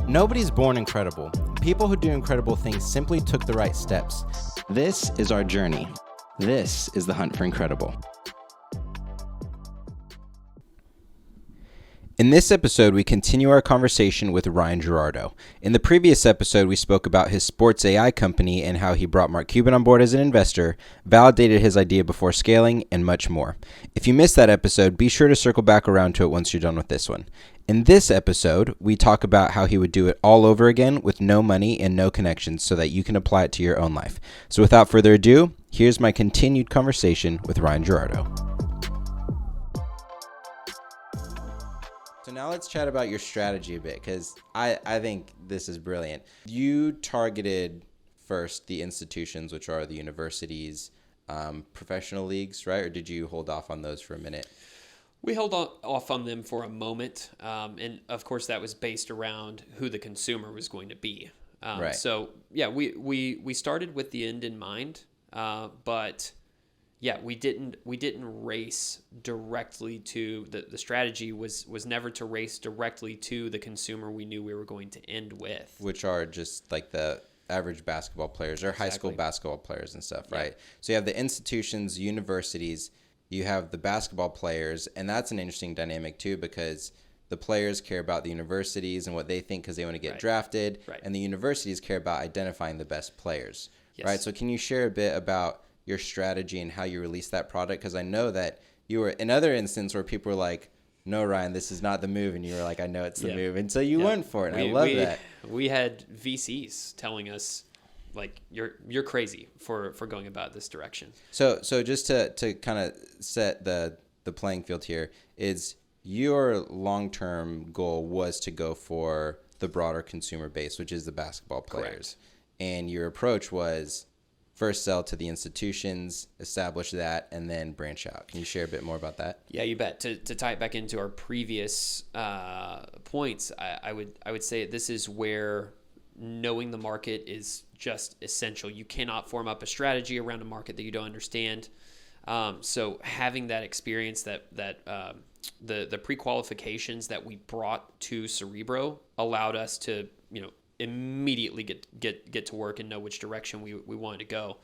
Nobody's born incredible. People who do incredible things simply took the right steps. This is our journey. This is the hunt for incredible. In this episode, we continue our conversation with Ryan Girardot. In the previous episode, we spoke about his sports AI company and how he brought Mark Cuban on board as an investor, validated his idea before scaling, and much more. If you missed that episode, be sure to circle back around to it once you're done with this one. In this episode, we talk about how he would do it all over again with no money and no connections so that you can apply it to your own life. So without further ado, here's my continued conversation with Ryan Girardot. So now let's chat about your strategy a bit, because I think this is brilliant. You targeted first the institutions, which are the universities, professional leagues, right? Or did you hold off on those for a minute? We held off on them for a moment. And of course that was based around who the consumer was going to be. Right. So yeah, we started with the end in mind, but yeah, we didn't race directly to the strategy was never to race directly to the consumer we knew we were going to end with, which are just like the average basketball players or high school basketball players and stuff, right? Yeah. So you have the institutions, universities, you have the basketball players, and that's an interesting dynamic too, because the players care about the universities and what they think because they want to get drafted, and the universities care about identifying the best players, right? So can you share a bit about your strategy and how you release that product? Because I know that you were in other instances where people were like, no, Ryan, this is not the move. And you were like, I know it's the move. And so you went for it. And I love that. We had VCs telling us, like, you're crazy for going about this direction. So just to kind of set the playing field here, is your long-term goal was to go for the broader consumer base, which is the basketball players. Correct. And your approach was first sell to the institutions, establish that, and then branch out. Can you share a bit more about that? Yeah, you bet. To tie it back into our previous points, I would say this is where knowing the market is just essential. You cannot form up a strategy around a market that you don't understand. So having that experience, that the pre-qualifications that we brought to Cerebro allowed us to, immediately get to work and know which direction we wanted to go.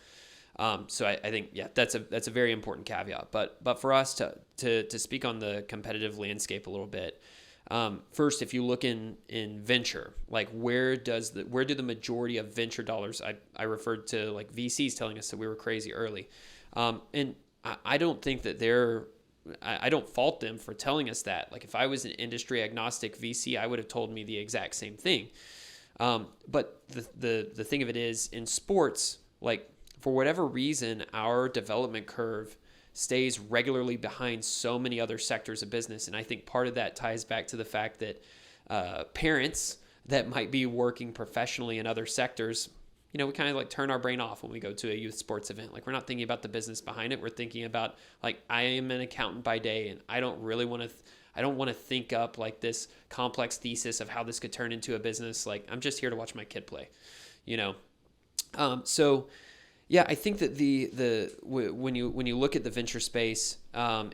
So I think, that's a very important caveat. But for us to speak on the competitive landscape a little bit, first, if you look in venture, like where do the majority of venture dollars, I referred to like VCs telling us that we were crazy early. And I don't think that I don't fault them for telling us that. Like if I was an industry agnostic VC, I would have told me the exact same thing. But the thing of it is, in sports, like for whatever reason, our development curve stays regularly behind so many other sectors of business. And I think part of that ties back to the fact that parents that might be working professionally in other sectors, we kind of like turn our brain off when we go to a youth sports event. Like we're not thinking about the business behind it. We're thinking about like, I am an accountant by day and I don't really want to I don't want to think up like this complex thesis of how this could turn into a business. Like I'm just here to watch my kid play, So yeah, I think that when you look at the venture space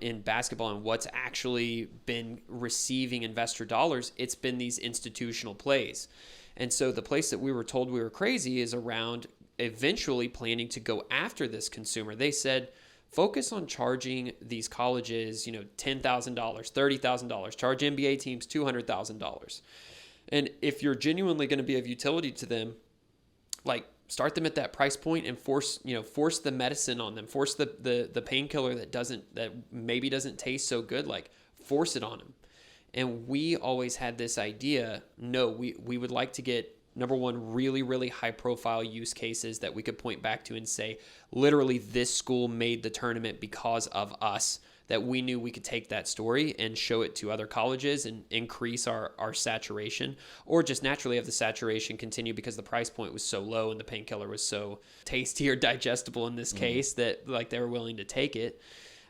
in basketball and what's actually been receiving investor dollars, it's been these institutional plays. And so the place that we were told we were crazy is around eventually planning to go after this consumer. They said, focus on charging these colleges, $10,000, $30,000, charge NBA teams $200,000. And if you're genuinely going to be of utility to them, like start them at that price point and force the medicine on them, force the painkiller that maybe doesn't taste so good, like force it on them. And we always had this idea, no, we would like to get, number one, really, really high profile use cases that we could point back to and say, literally this school made the tournament because of us, that we knew we could take that story and show it to other colleges and increase our saturation, or just naturally have the saturation continue because the price point was so low and the painkiller was so tasty or digestible in this case that like they were willing to take it.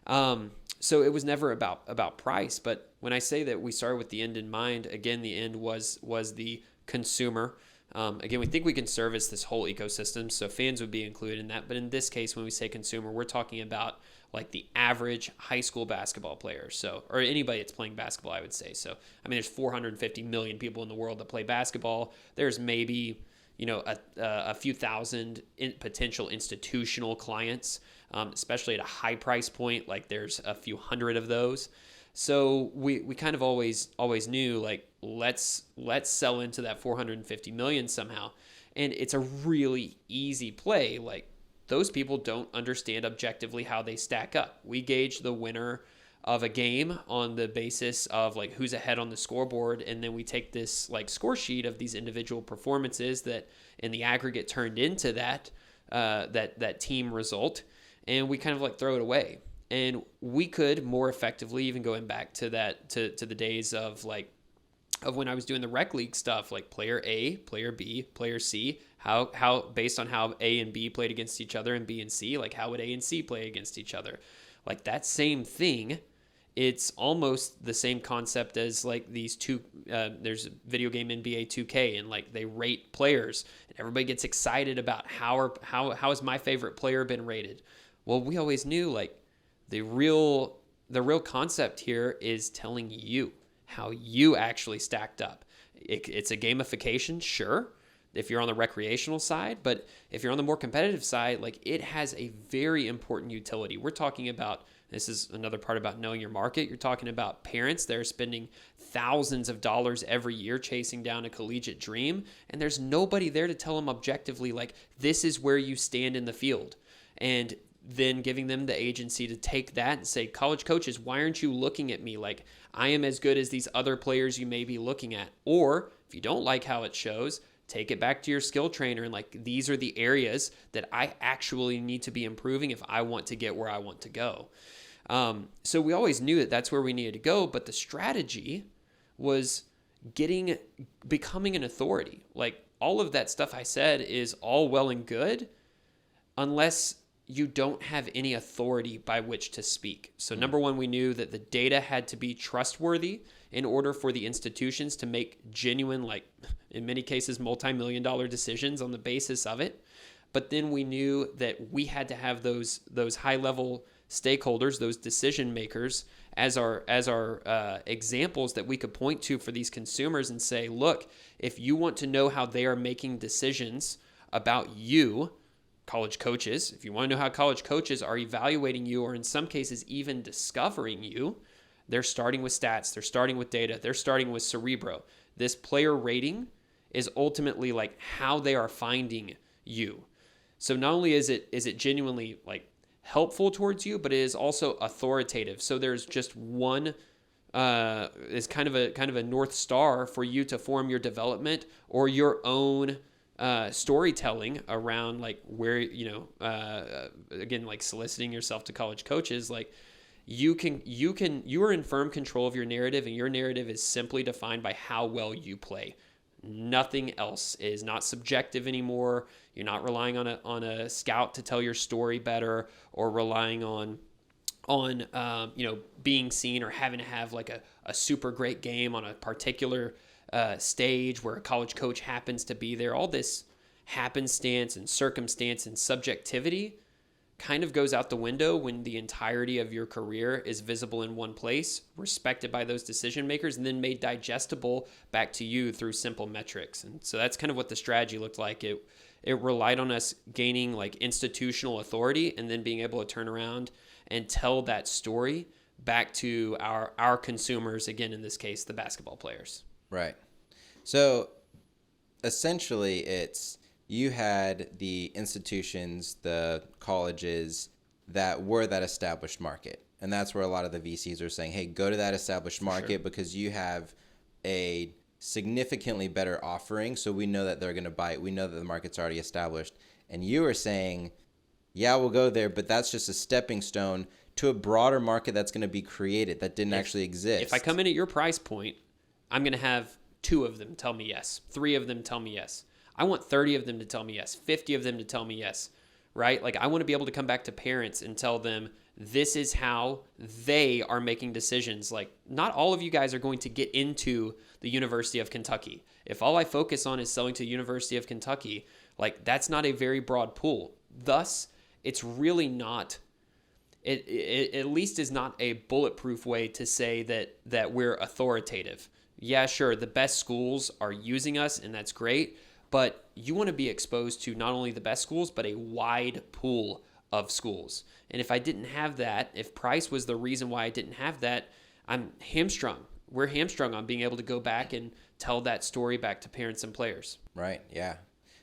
So it was never about price. But when I say that we started with the end in mind, again, the end was the consumer. Again, we think we can service this whole ecosystem, so fans would be included in that. But in this case, when we say consumer, we're talking about like the average high school basketball player. So, or anybody that's playing basketball, I would say. So, I mean, there's 450 million people in the world that play basketball. There's maybe, a few thousand potential institutional clients, especially at a high price point. Like there's a few hundred of those. So we kind of always knew, like, let's sell into that 450 million somehow. And it's a really easy play. Like, those people don't understand objectively how they stack up. We gauge the winner of a game on the basis of like who's ahead on the scoreboard, and then we take this like score sheet of these individual performances that in the aggregate turned into that team result, and we kind of like throw it away. And we could more effectively, even going back to that to the days of when I was doing the rec league stuff, like player A, player B, player C, how based on how A and B played against each other, and B and C, like how would A and C play against each other? Like that same thing. It's almost the same concept as like these two. There's a video game NBA 2K, and like they rate players, and everybody gets excited about how has my favorite player been rated. Well, we always knew like the real concept here is telling you how you actually stacked up. It's a gamification, sure, if you're on the recreational side, but if you're on the more competitive side, like it has a very important utility. We're talking about, this is another part about knowing your market. You're talking about parents that are spending thousands of dollars every year chasing down a collegiate dream, and there's nobody there to tell them objectively, like, this is where you stand in the field. And then giving them the agency to take that and say, college coaches, why aren't you looking at me like I am as good as these other players you may be looking at? Or if you don't like how it shows, take it back to your skill trainer and like, these are the areas that I actually need to be improving if I want to get where I want to go. So we always knew that that's where we needed to go, but the strategy was becoming an authority. Like all of that stuff I said is all well and good unless you don't have any authority by which to speak. So number one, we knew that the data had to be trustworthy in order for the institutions to make genuine, like in many cases, multi-million-dollar decisions on the basis of it. But then we knew that we had to have those high-level stakeholders, those decision makers, as our examples that we could point to for these consumers and say, look, if you want to know how they are making decisions about you, college coaches, if you want to know how college coaches are evaluating you, or in some cases even discovering you, they're starting with stats, they're starting with data, they're starting with Cerebro. This player rating is ultimately like how they are finding you. So not only is it genuinely like helpful towards you, but it is also authoritative. So there's just one is kind of a North Star for you to form your development or your own storytelling around like where, again, like soliciting yourself to college coaches, like you are in firm control of your narrative, and your narrative is simply defined by how well you play. Nothing else is not subjective anymore. You're not relying on a scout to tell your story better, or relying on being seen or having to have like a super great game on a particular stage where a college coach happens to be there. All this happenstance and circumstance and subjectivity kind of goes out the window when the entirety of your career is visible in one place, respected by those decision makers, and then made digestible back to you through simple metrics. And so that's kind of what the strategy looked like. It relied on us gaining like institutional authority and then being able to turn around and tell that story back to our consumers, again, in this case, the basketball players. Right. So essentially it's you had the institutions, the colleges that were that established market. And that's where a lot of the VCs are saying, hey, go to that established market. Sure. Because you have a significantly better offering. So we know that they're going to buy it. We know that the market's already established. And you are saying, yeah, we'll go there, but that's just a stepping stone to a broader market that's going to be created that didn't actually exist. If I come in at your price point, I'm going to have 2 of them tell me yes, 3 of them tell me yes. I want 30 of them to tell me yes, 50 of them to tell me yes, right? Like I want to be able to come back to parents and tell them this is how they are making decisions. Like not all of you guys are going to get into the University of Kentucky. If all I focus on is selling to the University of Kentucky, like that's not a very broad pool. Thus, it's really not it at least is not a bulletproof way to say that we're authoritative. Yeah, sure, the best schools are using us, and that's great, but you want to be exposed to not only the best schools, but a wide pool of schools. And if I didn't have that, if price was the reason why I didn't have that, I'm hamstrung. We're hamstrung on being able to go back and tell that story back to parents and players. Right, yeah.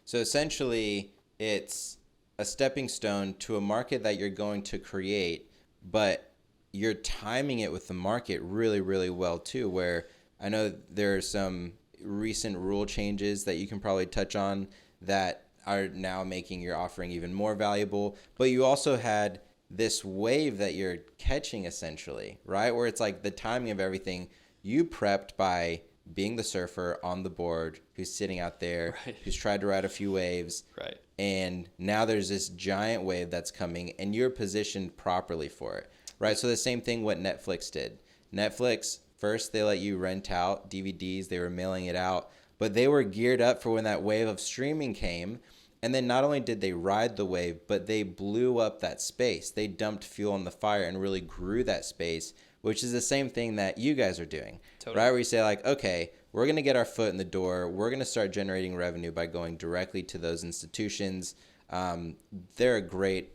So essentially, it's a stepping stone to a market that you're going to create, but you're timing it with the market really, really well too, where I know there are some recent rule changes that you can probably touch on that are now making your offering even more valuable, but you also had this wave that you're catching essentially, right? Where it's like the timing of everything, you prepped by being the surfer on the board who's sitting out there, right, who's tried to ride a few waves, right, and now there's this giant wave that's coming and you're positioned properly for it, right? So the same thing what Netflix did. Netflix, first they let you rent out DVDs, they were mailing it out, but they were geared up for when that wave of streaming came. And then not only did they ride the wave, but they blew up that space. They dumped fuel on the fire and really grew that space, which is the same thing that you guys are doing, totally, right? Where you say like, okay, we're going to get our foot in the door. We're going to start generating revenue by going directly to those institutions. They're a great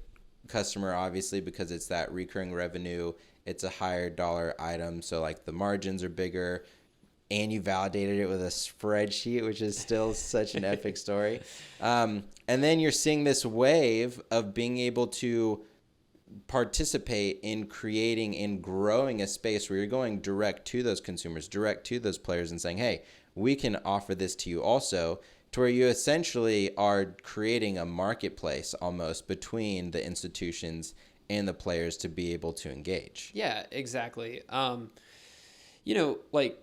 customer, obviously, because it's that recurring revenue. It's a higher dollar item. So like the margins are bigger. And you validated it with a spreadsheet, which is still such an epic story. And then you're seeing this wave of being able to participate in creating and growing a space where you're going direct to those consumers, direct to those players and saying, hey, we can offer this to you also, to where you essentially are creating a marketplace almost between the institutions and the players to be able to engage. Yeah, exactly. Like,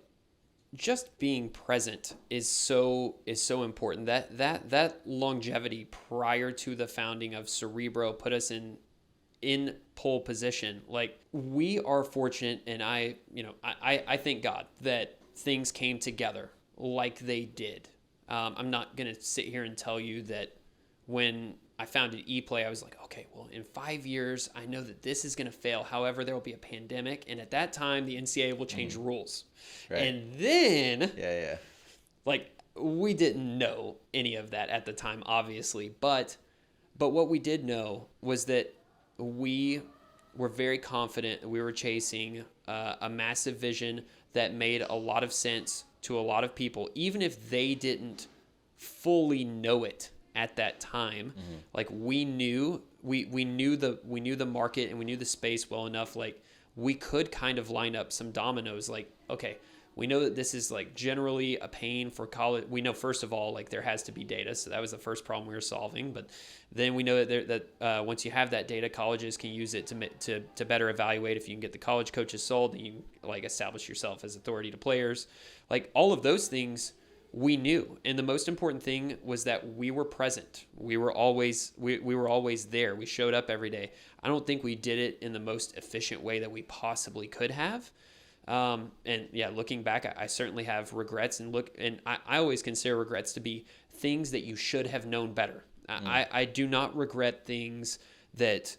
just being present is so important. That longevity prior to the founding of Cerebro put us in pole position. Like, we are fortunate, and I thank God that things came together like they did. I'm not gonna sit here and tell you that when I founded ePlay, I was like, okay, well, in 5 years, I know that this is going to fail. However, there will be a pandemic, and at that time, the NCAA will change rules. Right. And then, like, we didn't know any of that at the time, obviously. But what we did know was that we were very confident that we were chasing a massive vision that made a lot of sense to a lot of people, even if they didn't fully know it at that time. Like, we knew the market and we knew the space well enough. Like, we could kind of line up some dominoes. Like, okay, we know that this is like generally a pain for college. We know, first of all, like, there has to be data, so that was the first problem we were solving. But then we know that once you have that data, colleges can use it to better evaluate. If you can get the college coaches sold, then you like establish yourself as authority to players. Like, all of those things we knew, and the most important thing was that we were present. We were always there. We showed up every day. I don't think we did it in the most efficient way that we possibly could have. And yeah, looking back, I certainly have regrets, and I always consider regrets to be things that you should have known better. I do not regret things that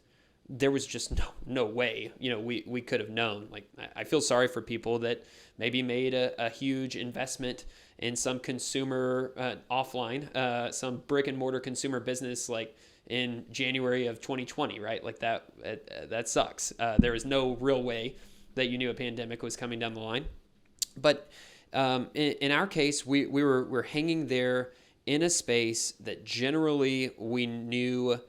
there was just no way, we could have known. Like, I feel sorry for people that maybe made a huge investment in some consumer offline, some brick and mortar consumer business, like in January of 2020, right? Like that sucks. There is no real way that you knew a pandemic was coming down the line. But in our case, we're hanging there in a space that generally we knew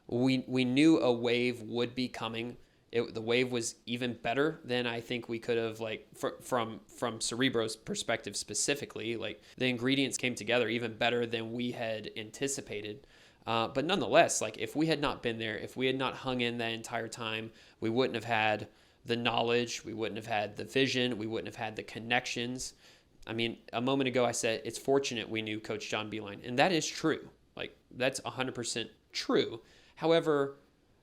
a wave would be coming. The wave was even better than I think we could have, like, from Cerebro's perspective specifically. Like, the ingredients came together even better than we had anticipated. But nonetheless, like, if we had not been there, if we had not hung in that entire time, we wouldn't have had the knowledge, we wouldn't have had the vision, we wouldn't have had the connections. I mean, a moment ago I said it's fortunate we knew Coach John Beilein, and that is true. Like, that's 100% true. However,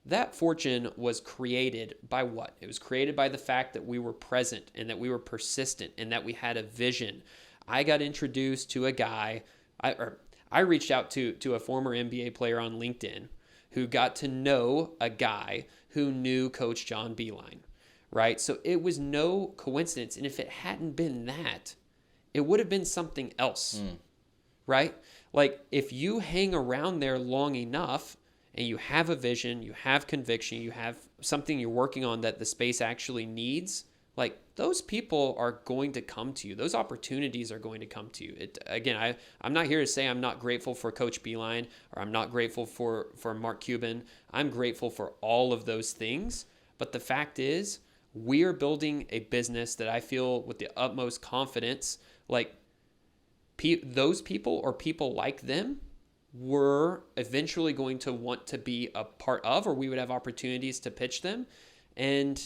that fortune was created by what? It was created by the fact that we were present and that we were persistent and that we had a vision. I got introduced to a guy, I reached out to a former NBA player on LinkedIn who got to know a guy who knew Coach John Beilein, right? So it was no coincidence. And if it hadn't been that, it would have been something else, right? Like if you hang around there long enough and you have a vision, you have conviction, you have something you're working on that the space actually needs, like those people are going to come to you. Those opportunities are going to come to you. Again, I'm not here to say I'm not grateful for Coach Beilein or I'm not grateful for Mark Cuban. I'm grateful for all of those things. But the fact is, we are building a business that I feel with the utmost confidence, like those people or people like them were eventually going to want to be a part of, or we would have opportunities to pitch them. And,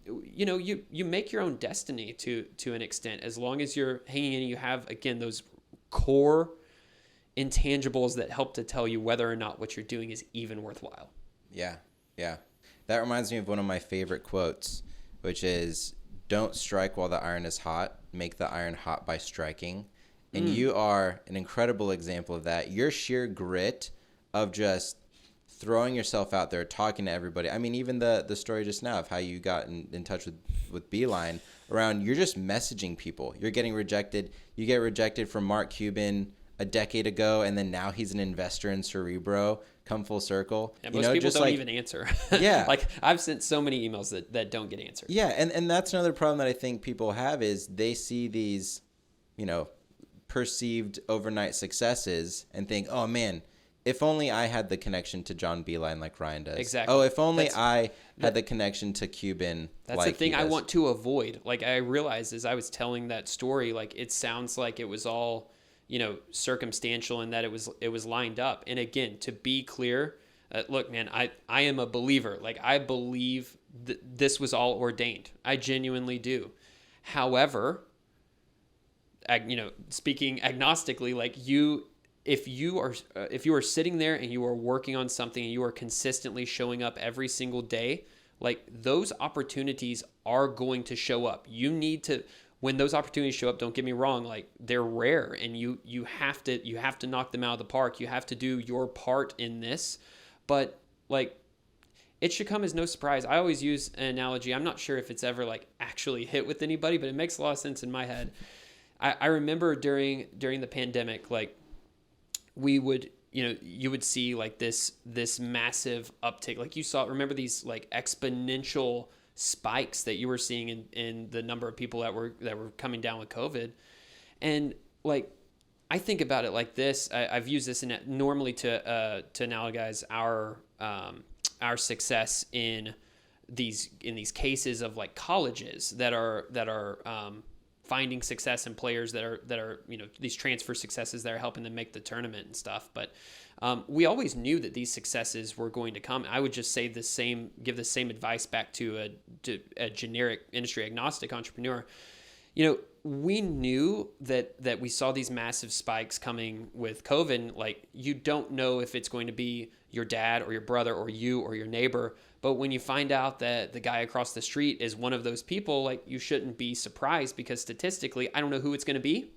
you make your own destiny to an extent, as long as you're hanging in, you have, again, those core intangibles that help to tell you whether or not what you're doing is even worthwhile. Yeah. Yeah. That reminds me of one of my favorite quotes, which is, don't strike while the iron is hot, make the iron hot by striking. And you are an incredible example of that. Your sheer grit of just throwing yourself out there, talking to everybody. I mean, even the story just now of how you got in touch with Beilein around, you're just messaging people. You're getting rejected. You get rejected from Mark Cuban a decade ago, and then now he's an investor in Cerebro. Come full circle. Yeah, most people don't even answer. Yeah. Like I've sent so many emails that don't get answered. Yeah, and that's another problem that I think people have is they see these, perceived overnight successes and think, oh man, if only I had the connection to John Beilein like Ryan does. Exactly. Oh, if only I had the connection to Cuban. That's like the thing he I does. want to avoid. Like I realized as I was telling that story, like it sounds like it was all, circumstantial and that it was lined up. And again, to be clear, look, man, I am a believer. Like I believe this was all ordained. I genuinely do. However, speaking agnostically, like if you are sitting there and you are working on something and you are consistently showing up every single day, like those opportunities are going to show up. You need to, when those opportunities show up, don't get me wrong, like they're rare and you have to knock them out of the park. You have to do your part in this, but like it should come as no surprise. I always use an analogy. I'm not sure if it's ever like actually hit with anybody, but it makes a lot of sense in my head. I remember during the pandemic, like we would, you would see like this massive uptick. Like you saw, remember these like exponential spikes that you were seeing in the number of people that were coming down with COVID. And like, I think about it like this. I've used this normally to analogize our success in these cases of like colleges that are finding success in players that are these transfer successes that are helping them make the tournament and stuff. But we always knew that these successes were going to come. I would just say give the same advice back to a generic industry agnostic entrepreneur. We knew that we saw these massive spikes coming with COVID. And like, you don't know if it's going to be your dad or your brother or you or your neighbor. But when you find out that the guy across the street is one of those people, like you shouldn't be surprised, because statistically, I don't know who it's going to be,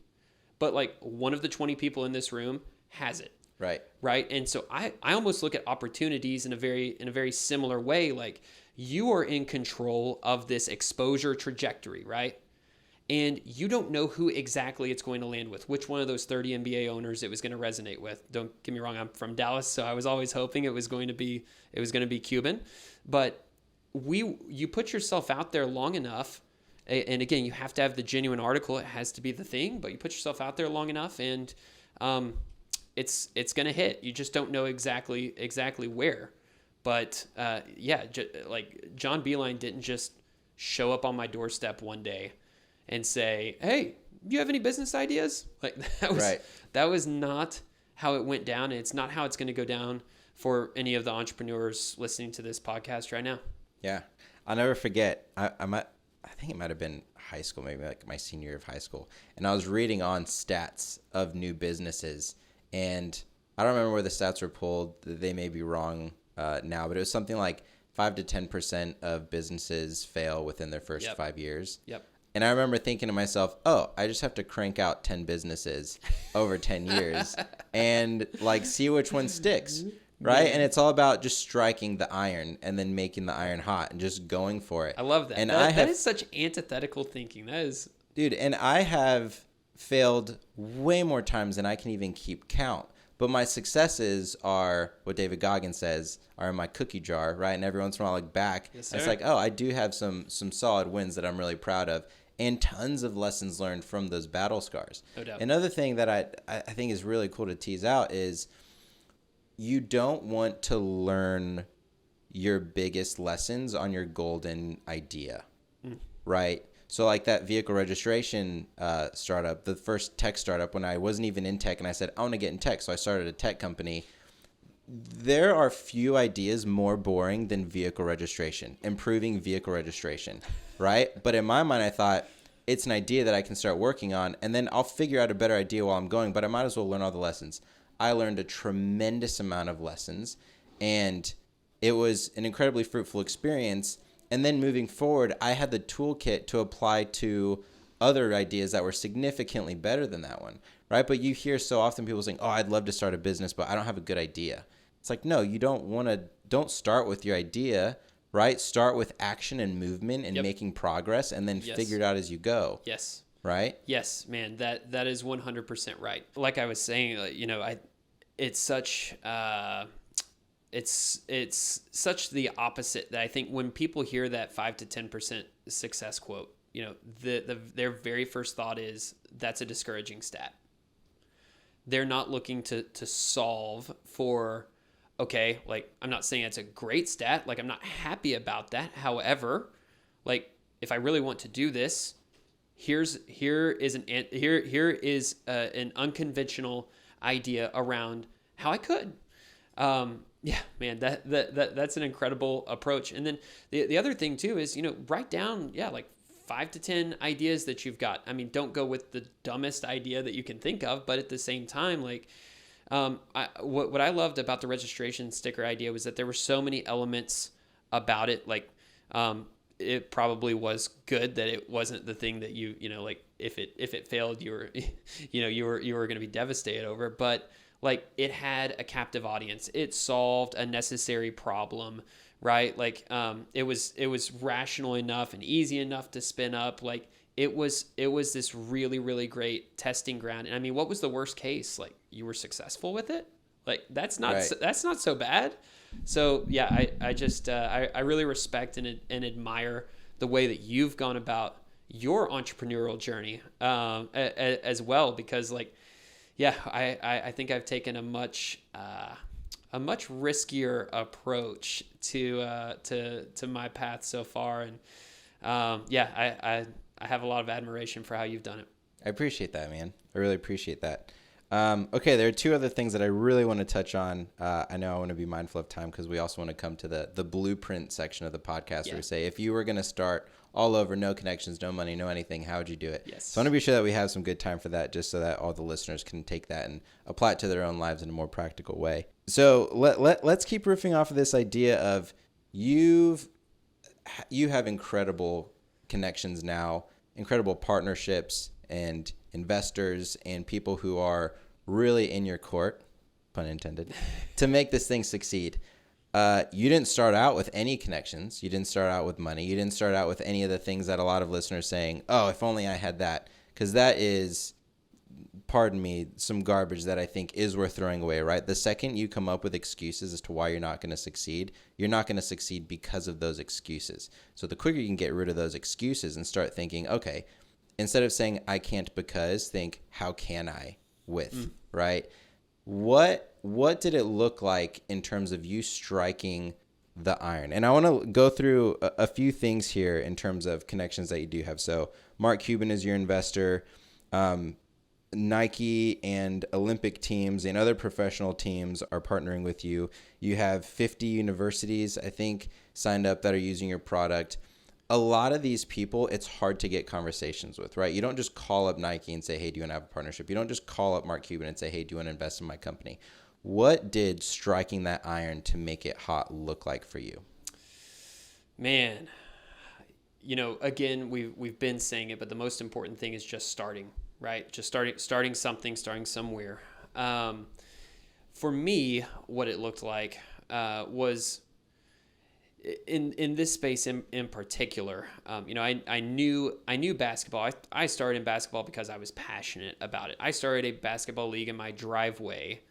but like one of the 20 people in this room has it. Right. Right. And so I almost look at opportunities in a very similar way. Like you are in control of this exposure trajectory, right? And you don't know who exactly it's going to land with, which one of those 30 NBA owners it was going to resonate with. Don't get me wrong, I'm from Dallas, so I was always hoping it was going to be Cuban. But you put yourself out there long enough, and again, you have to have the genuine article. It has to be the thing, but you put yourself out there long enough, and it's going to hit. You just don't know exactly where. But like John Beilein didn't just show up on my doorstep one day and say, "Hey, do you have any business ideas?" Like that was not how it went down, and it's not how it's going to go down for any of the entrepreneurs listening to this podcast right now. Yeah, I'll never forget. I think it might have been high school, maybe like my senior year of high school, and I was reading on stats of new businesses, and I don't remember where the stats were pulled. They may be wrong now, but it was something like 5 to 10% of businesses fail within their first 5 years. Yep. And I remember thinking to myself, oh, I just have to crank out 10 businesses over 10 years and like see which one sticks. right? Man. And it's all about just striking the iron and then making the iron hot and just going for it. I love that. And That is such antithetical thinking. That is, dude, and I have failed way more times than I can even keep count. But my successes are what David Goggins says are in my cookie jar, right? And every once in a while I look back, Yes, and it's sir. like, oh, I do have some solid wins that I'm really proud of, and tons of lessons learned from those battle scars. No doubt. Another thing that I think is really cool to tease out is you don't want to learn your biggest lessons on your golden idea, right? So like that vehicle registration startup, the first tech startup, when I wasn't even in tech and I said, I want to get in tech. So I started a tech company. There are few ideas more boring than vehicle registration, improving vehicle registration, right? But in my mind, I thought it's an idea that I can start working on, and then I'll figure out a better idea while I'm going, but I might as well learn all the lessons. I learned a tremendous amount of lessons, and it was an incredibly fruitful experience. And then moving forward, I had the toolkit to apply to other ideas that were significantly better than that one, right? But you hear so often people saying, oh, I'd love to start a business, but I don't have a good idea. It's like, no, you don't start with your idea, right? Start with action and movement and making progress, and then figure it out as you go. Yes. Right? Yes, man, that is 100% right. Like I was saying, it's such it's such the opposite that I think when people hear that 5 to 10% success quote, their very first thought is that's a discouraging stat. They're not looking to solve for, okay, like I'm not saying it's a great stat, like I'm not happy about that. However, like if I really want to do this, here is an unconventional idea around how I could. Yeah, man, that's an incredible approach. And then the other thing too is, write down, like 5 to 10 ideas that you've got. I mean, don't go with the dumbest idea that you can think of, but at the same time, like, what I loved about the registration sticker idea was that there were so many elements about it. Like, it probably was good that it wasn't the thing that like if it failed, you were, you were going to be devastated over, but like it had a captive audience. It solved a necessary problem, right? Like, it was rational enough and easy enough to spin up. Like it was this really, really great testing ground. And I mean, what was the worst case? Like you were successful with it. Like that's not so bad. So yeah, I just I really respect and admire the way that you've gone about your entrepreneurial journey as well, because like, yeah, I think I've taken a much riskier approach to my path so far, and I have a lot of admiration for how you've done it. I appreciate that, man. I really appreciate that. Okay, there are two other things that I really want to touch on. I know I want to be mindful of time because we also want to come to the blueprint section of the podcast where we say, if you were going to start all over, no connections, no money, no anything, how would you do it? Yes. So I want to be sure that we have some good time for that, just so that all the listeners can take that and apply it to their own lives in a more practical way. So let's keep riffing off of this idea of you have incredible connections now, incredible partnerships and investors and people who are really in your court, pun intended, to make this thing succeed. You didn't start out with any connections. You didn't start out with money. You didn't start out with any of the things that a lot of listeners are saying, oh, if only I had that. Because that is, pardon me, some garbage that I think is worth throwing away, right? The second you come up with excuses as to why you're not going to succeed, you're not going to succeed because of those excuses. So the quicker you can get rid of those excuses and start thinking, okay, instead of saying I can't because, think how can I with, right? What did it look like in terms of you striking the iron? And I want to go through a few things here in terms of connections that you do have. So Mark Cuban is your investor. Nike and Olympic teams and other professional teams are partnering with you. You have 50 universities, I think, signed up that are using your product. A lot of these people, it's hard to get conversations with, right? You don't just call up Nike and say, hey, do you want to have a partnership? You don't just call up Mark Cuban and say, hey, do you want to invest in my company? What did striking that iron to make it hot look like for you? Man, again, we've been saying it, but the most important thing is just starting, right? Just starting something, starting somewhere. for me, what it looked like was in this space in particular. I knew basketball. I started in basketball because I was passionate about it. I started a basketball league in my driveway,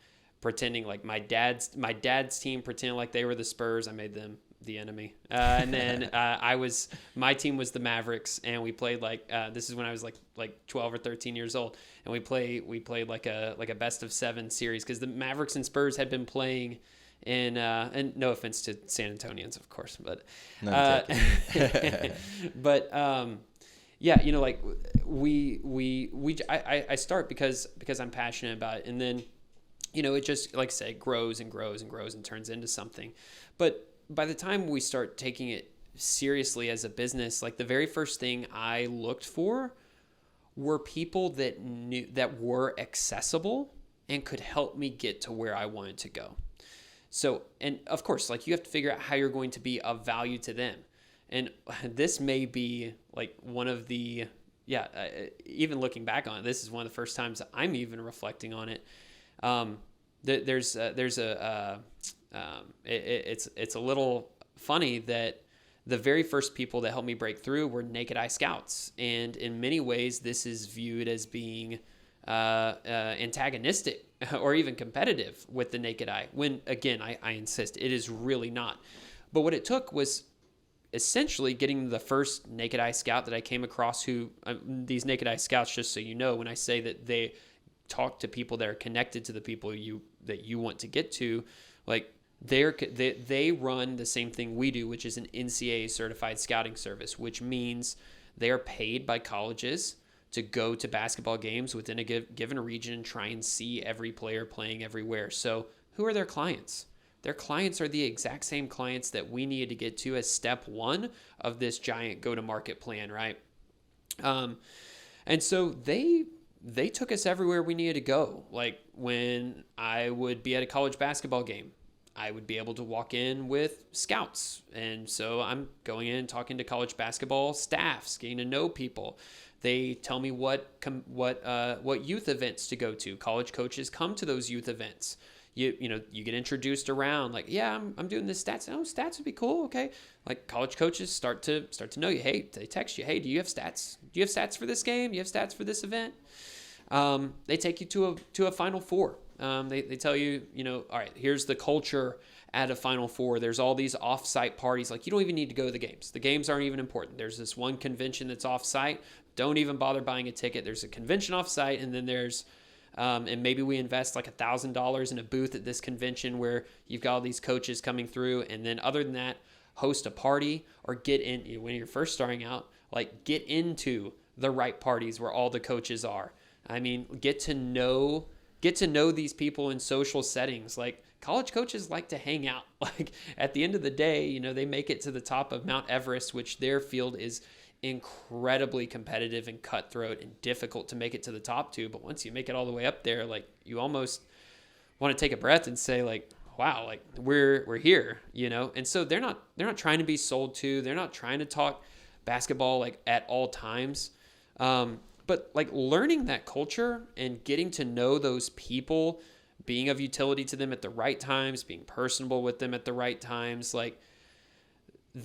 pretending like my dad's team, pretending like they were the Spurs. I made them the enemy, and then my team was the Mavericks, and we played this is when I was like 12 or 13 years old, and we played like a best of 7 series because the Mavericks and Spurs had been playing. And no offense to San Antonians, of course, but but yeah, like I start because I'm passionate about it, and then it just, like I said, grows and grows and grows and turns into something. But by the time we start taking it seriously as a business, like the very first thing I looked for were people that were accessible and could help me get to where I wanted to go. So, and of course, like you have to figure out how you're going to be of value to them. And this may be like one of the, even looking back on it, this is one of the first times I'm even reflecting on it. It's a little funny that the very first people that helped me break through were Naked Eye Scouts. And in many ways, this is viewed as being antagonistic or even competitive with the naked eye, when again I insist it is really not. But what it took was essentially getting the first Naked Eye Scout that I came across, who these Naked Eye Scouts, just so you know, when I say that they talk to people that are connected to the people that you want to get to, like they run the same thing we do, which is an NCAA certified scouting service, which means they are paid by colleges to go to basketball games within a given region and try and see every player playing everywhere. So who are their clients? Their clients are the exact same clients that we needed to get to as step one of this giant go-to-market plan, right? And so they took us everywhere we needed to go. Like when I would be at a college basketball game, I would be able to walk in with scouts. And so I'm going in, talking to college basketball staffs, getting to know people. They tell me what youth events to go to. College coaches come to those youth events. You get introduced around, like, yeah, I'm doing this stats. Oh, stats would be cool. Okay. Like college coaches start to know you. Hey, they text you. Hey, do you have stats? Do you have stats for this game? Do you have stats for this event? They take you to a Final Four. They tell you, all right, here's the culture at a Final Four. There's all these off-site parties. Like you don't even need to go to the games. The games aren't even important. There's this one convention that's off-site. Don't even bother buying a ticket. There's a convention off-site, and then there's, and maybe we invest like $1,000 in a booth at this convention where you've got all these coaches coming through, and then other than that, host a party or get in, when you're first starting out, like get into the right parties where all the coaches are. I mean, get to know these people in social settings. Like college coaches like to hang out. Like at the end of the day, they make it to the top of Mount Everest, which their field is incredibly competitive and cutthroat and difficult to make it to the top to. But once you make it all the way up there, like you almost want to take a breath and say like, wow, like we're here, And so they're not trying to be sold to. They're not trying to talk basketball like at all times. But like learning that culture and getting to know those people, being of utility to them at the right times, being personable with them at the right times, like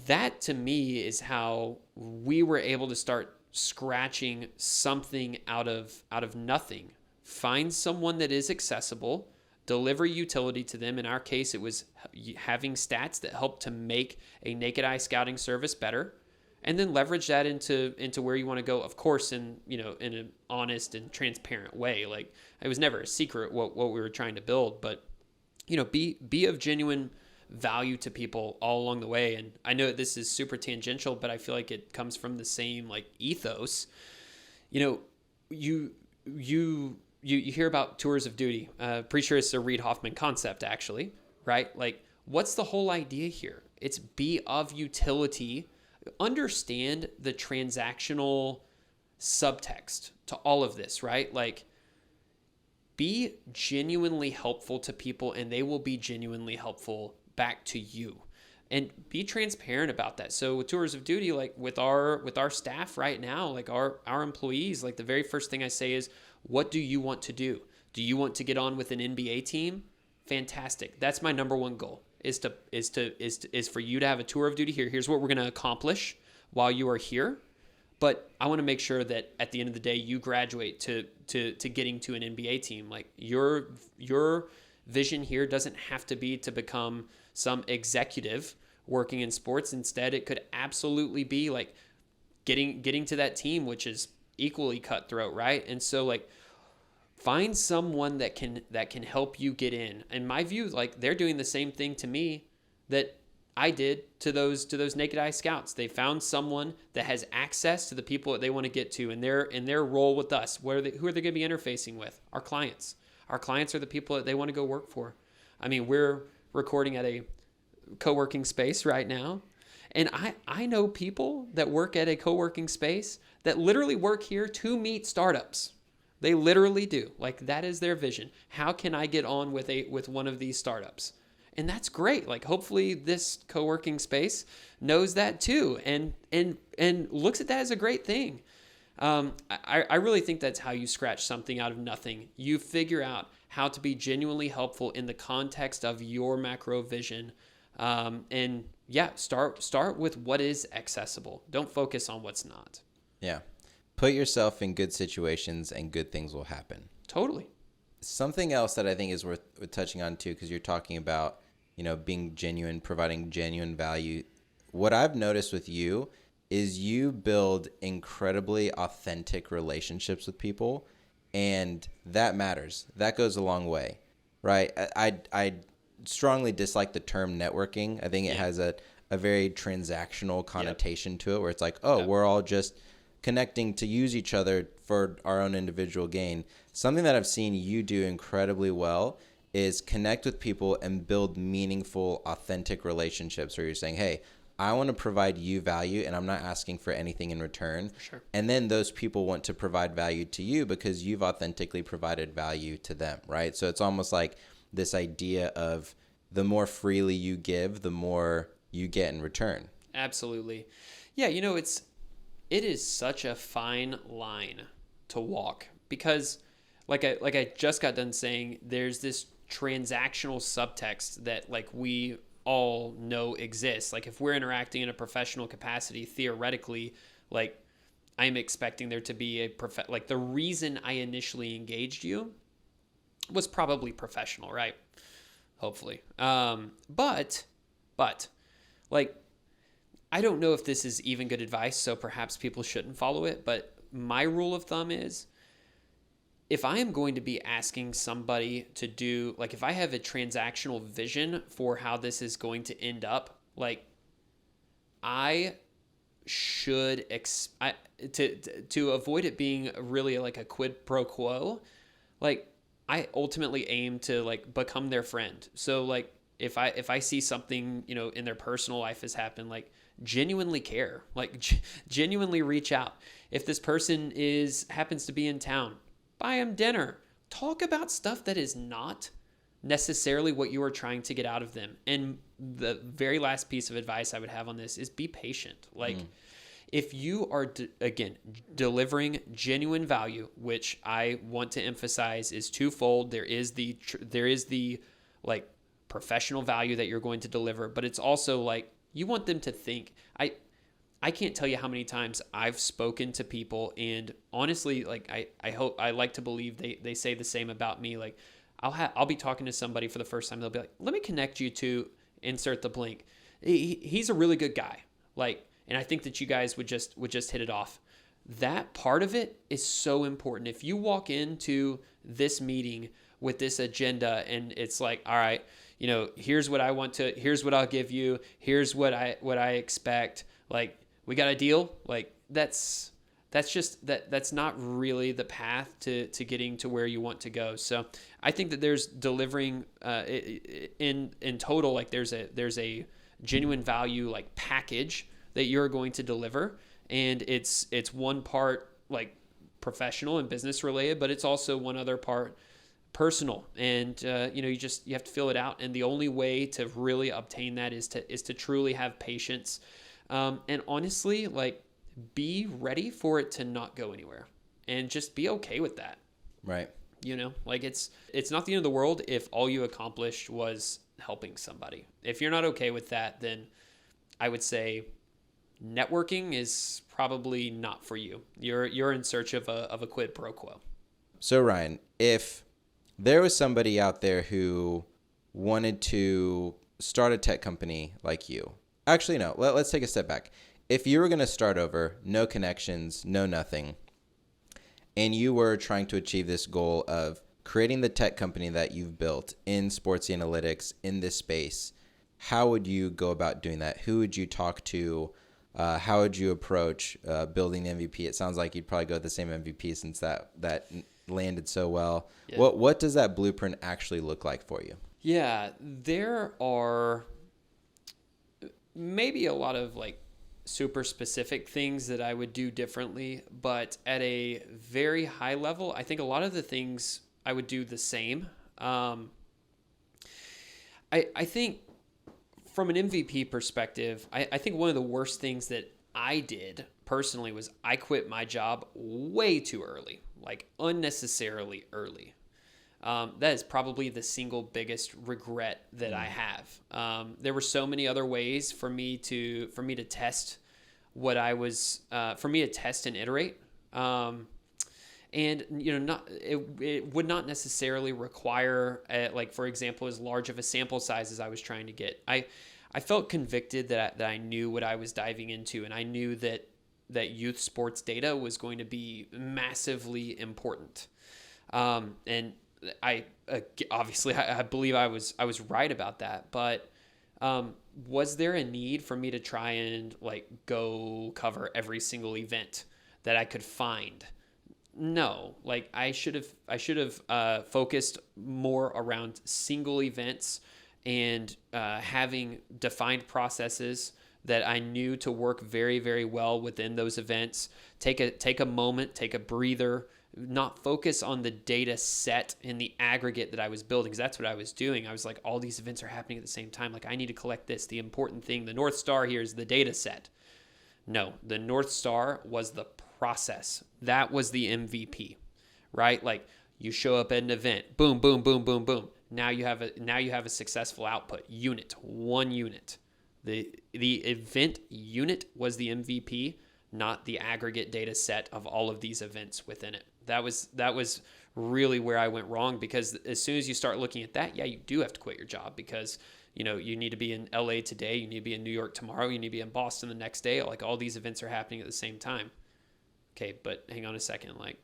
that to me is how we were able to start scratching something out of nothing. Find someone that is accessible, deliver utility to them. In our case, it was having stats that helped to make a Naked Eye scouting service better. And then leverage that into where you want to go, of course, in an honest and transparent way. Like it was never a secret what we were trying to build, but be of genuine value to people all along the way. And I know this is super tangential, but I feel like it comes from the same like ethos. You hear about tours of duty. Pretty sure it's a Reid Hoffman concept, actually, right? Like, what's the whole idea here? It's be of utility. Understand the transactional subtext to all of this, right? Like, be genuinely helpful to people, and they will be genuinely helpful back to you. And be transparent about that. So with tours of duty, like with our staff right now, like our employees, like the very first thing I say is, what do you want to do? Do you want to get on with an NBA team? fantastic. That's my number one goal is for you to have a tour of duty here. Here's what we're going to accomplish while you are here. But I want to make sure that at the end of the day, you graduate to getting to an NBA team. Like your vision here doesn't have to be to become some executive working in sports. Instead, it could absolutely be like getting to that team, which is equally cutthroat, right? And so like find someone that can help you get in. In my view, like they're doing the same thing to me that I did to those naked eye scouts. They found someone that has access to the people that they want to get to in their role with us. Who are they going to be interfacing with? Our clients. Our clients are the people that they want to go work for. I mean, we're recording at a co-working space right now. And I know people that work at a co-working space that literally work here to meet startups. They literally do. Like that is their vision. How can I get on with one of these startups? And that's great. Like hopefully this co-working space knows that too and looks at that as a great thing. I really think that's how you scratch something out of nothing. You figure out how to be genuinely helpful in the context of your macro vision. And yeah, start with what is accessible. Don't focus on what's not. Yeah. Put yourself in good situations and good things will happen. Totally. Something else that I think is worth touching on too, because you're talking about, being genuine, providing genuine value. What I've noticed with you is you build incredibly authentic relationships with people, and that matters. That goes a long way, right? I strongly dislike the term networking. I think it has a very transactional connotation to it, where it's like, we're all just connecting to use each other for our own individual gain. Something that I've seen you do incredibly well is connect with people and build meaningful, authentic relationships where you're saying, hey, I want to provide you value and I'm not asking for anything in return. Sure. And then those people want to provide value to you because you've authentically provided value to them, right? So it's almost like this idea of the more freely you give, the more you get in return. Absolutely. Yeah, it is such a fine line to walk because like I just got done saying, there's this transactional subtext that like we all know exists. Like if we're interacting in a professional capacity, theoretically, like I'm expecting there to be like the reason I initially engaged you was probably professional, right? Hopefully. But like, I don't know if this is even good advice, so perhaps people shouldn't follow it. But my rule of thumb is, if I am going to be asking somebody to do, like if I have a transactional vision for how this is going to end up, like I should, to avoid it being really like a quid pro quo, like I ultimately aim to like become their friend. So like if I see something, in their personal life has happened, like genuinely care, like genuinely reach out. If this person happens to be in town, buy them dinner. Talk about stuff that is not necessarily what you are trying to get out of them. And the very last piece of advice I would have on this is be patient. Like if you are, again, delivering genuine value, which I want to emphasize is twofold. There is the like professional value that you're going to deliver, but it's also like you want them to think. I can't tell you how many times I've spoken to people, and honestly, like I like to believe they say the same about me. Like I'll be talking to somebody for the first time. They'll be like, "Let me connect you to insert the blank. He's a really good guy." Like, and I think that you guys would just hit it off. That part of it is so important. If you walk into this meeting with this agenda and it's like, all right, here's what here's what I'll give you. Here's what I expect. Like, we got a deal. Like that's not really the path to getting to where you want to go. So I think that there's delivering in total, like there's a genuine value like package that you're going to deliver, and it's one part like professional and business related, but it's also one other part personal, and you have to fill it out. And the only way to really obtain that is to truly have patience. And honestly, like, be ready for it to not go anywhere and just be okay with that. Right. Like it's not the end of the world if all you accomplished was helping somebody. If you're not okay with that, then I would say networking is probably not for you. You're in search of a quid pro quo. So Ryan, if there was somebody out there who wanted to start a tech company like you, actually no, let's take a step back. If you were going to start over, no connections, no nothing, and you were trying to achieve this goal of creating the tech company that you've built in sports analytics in this space, how would you go about doing that? Who would you talk to? How would you approach building the MVP? It sounds like you'd probably go with the same MVP since that landed so well. Yeah. What does that blueprint actually look like for you? Yeah, there are maybe a lot of like super specific things that I would do differently, but at a very high level, I think a lot of the things I would do the same. I think from an MVP perspective, I think one of the worst things that I did personally was I quit my job way too early, like unnecessarily early. That is probably the single biggest regret that I have. There were so many other ways for me to test what I was, for me to test and iterate. And it would not necessarily require, like for example, as large of a sample size as I was trying to get. I felt convicted that I knew what I was diving into, and I knew that youth sports data was going to be massively important. And I obviously I believe I was right about that, but was there a need for me to try and like go cover every single event that I could find? No, like I should have focused more around single events and having defined processes that I knew to work very, very well within those events. Take a moment, take a breather, not focus on the data set in the aggregate that I was building, because that's what I was doing. I was like, all these events are happening at the same time. Like I need to collect this. The important thing, the North Star here is the data set. No, the North Star was the process. That was the MVP, right? Like you show up at an event, boom, boom, boom, boom, boom. Now you have a successful output unit, one unit. The event unit was the MVP, not the aggregate data set of all of these events within it. That was really where I went wrong, because as soon as you start looking at that, yeah, you do have to quit your job, because you need to be in LA today, you need to be in New York tomorrow, you need to be in Boston the next day. Like all these events are happening at the same time. Okay, but hang on a second. Like,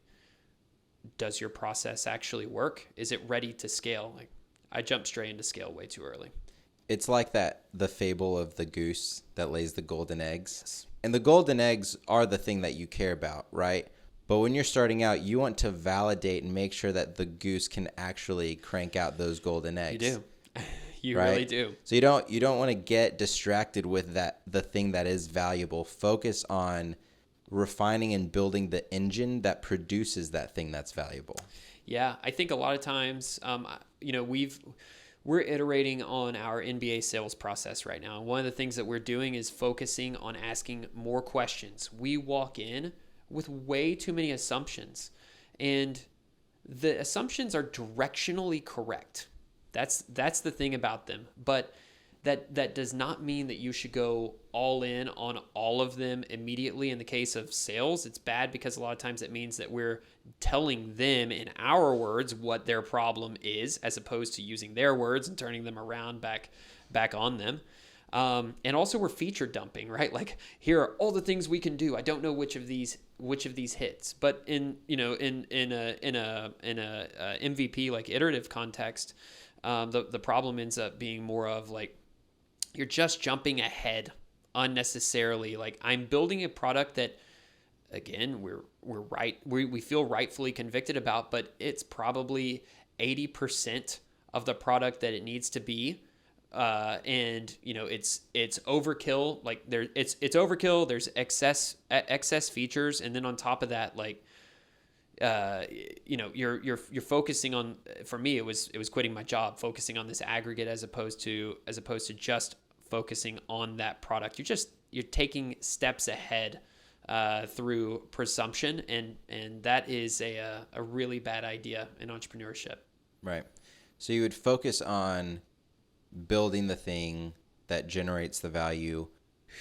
does your process actually work? Is it ready to scale? Like, I jumped straight into scale way too early. It's like the fable of the goose that lays the golden eggs. Yes. And the golden eggs are the thing that you care about, right? But when you're starting out, you want to validate and make sure that the goose can actually crank out those golden eggs. You do. You right? Really do. So you don't want to get distracted with the thing that is valuable. Focus on refining and building the engine that produces that thing that's valuable. Yeah, I think a lot of times, we're iterating on our NBA sales process right now. One of the things that we're doing is focusing on asking more questions. We walk in with way too many assumptions, and the assumptions are directionally correct. That's the thing about them. But that does not mean that you should go all in on all of them immediately. In the case of sales, it's bad because a lot of times it means that we're telling them in our words what their problem is, as opposed to using their words and turning them around back on them. And also we're feature dumping, right? Like, here are all the things we can do. I don't know which of these hits, but in a MVP like iterative context, the problem ends up being more of like, you're just jumping ahead unnecessarily. Like, I'm building a product that, again, we feel rightfully convicted about, but it's probably 80% of the product that it needs to be. And it's overkill. Like it's overkill. There's excess features. And then on top of that, like, you're focusing on, for me, it was quitting my job, focusing on this aggregate as opposed to just focusing on that product. You're taking steps ahead through presumption, and that is a really bad idea in entrepreneurship. Right. So you would focus on building the thing that generates the value.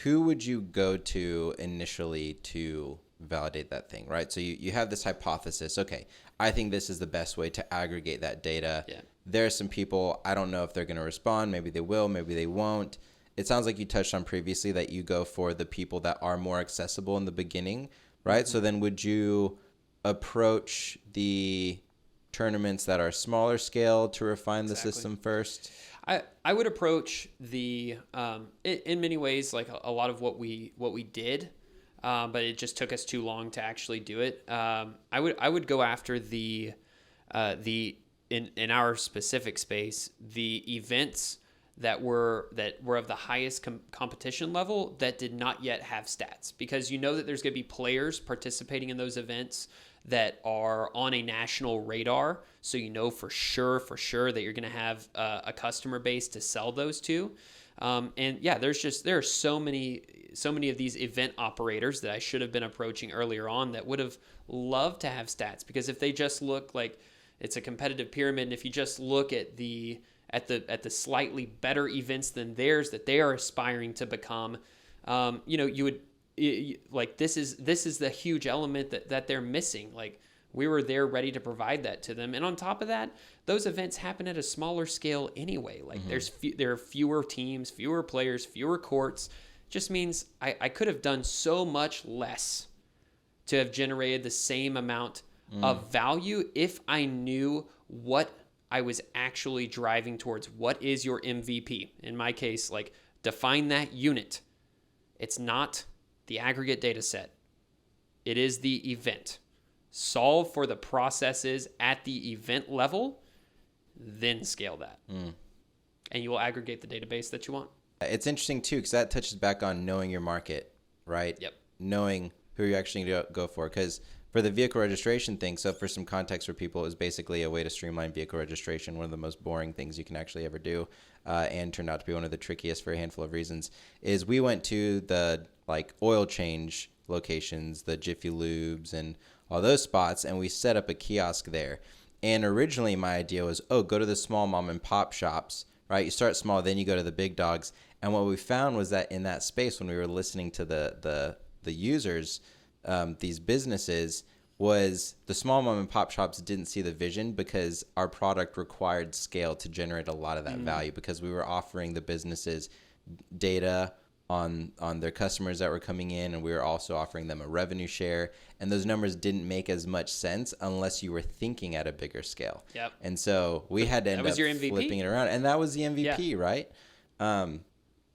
Who would you go to initially to validate that thing, right? So you have this hypothesis. Okay, I think this is the best way to aggregate that data. Yeah. There are some people, I don't know if they're going to respond. Maybe they will, maybe they won't. It sounds like you touched on previously that you go for the people that are more accessible in the beginning, right? Mm-hmm. So then would you approach the tournaments that are smaller scale to refine the system first? I would approach the in many ways like a lot of what we did, but it just took us too long to actually do it. I would go after the in our specific space, the events that were of the highest competition level that did not yet have stats, because you know that there's going to be players participating in those events that are on a national radar, so you know for sure that you're going to have a customer base to sell those to. And yeah, there are so many of these event operators that I should have been approaching earlier on that would have loved to have stats, because if they just look like it's a competitive pyramid, and if you just look at the slightly better events than theirs that they are aspiring to become, you would like this is the huge element that they're missing. Like, we were there ready to provide that to them, and on top of that, those events happen at a smaller scale anyway. Like, there are fewer teams, fewer players, fewer courts. Just means I could have done so much less to have generated the same amount of value if I knew what I was actually driving towards. What is your MVP? In my case, like, define that unit. It's not the aggregate data set. It is the event. Solve for the processes at the event level, then scale that. And you will aggregate the database that you want. It's interesting too, because that touches back on knowing your market, right? Yep. Knowing who you're actually going to go for. Because for the vehicle registration thing, so for some context for people, it was basically a way to streamline vehicle registration, one of the most boring things you can actually ever do, and turned out to be one of the trickiest for a handful of reasons, is we went to the oil change locations, the Jiffy Lubes and all those spots, and we set up a kiosk there. And originally my idea was, go to the small mom and pop shops, right? You start small, then you go to the big dogs. And what we found was that in that space, when we were listening to the users, these businesses, was the small mom and pop shops didn't see the vision, because our product required scale to generate a lot of that value, because we were offering the businesses data on their customers that were coming in, and we were also offering them a revenue share, and those numbers didn't make as much sense unless you were thinking at a bigger scale. Yep. And so we had to end up flipping it around, and that was the MVP, yeah. Right?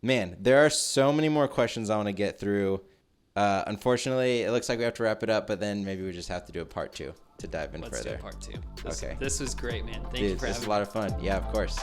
Man, there are so many more questions I want to get through. Unfortunately, it looks like we have to wrap it up, but then maybe we just have to do a part 2 to dive in further. Let's do a part 2. Okay. This was great, man. Thank you for having me. This was a lot of fun. Yeah, of course.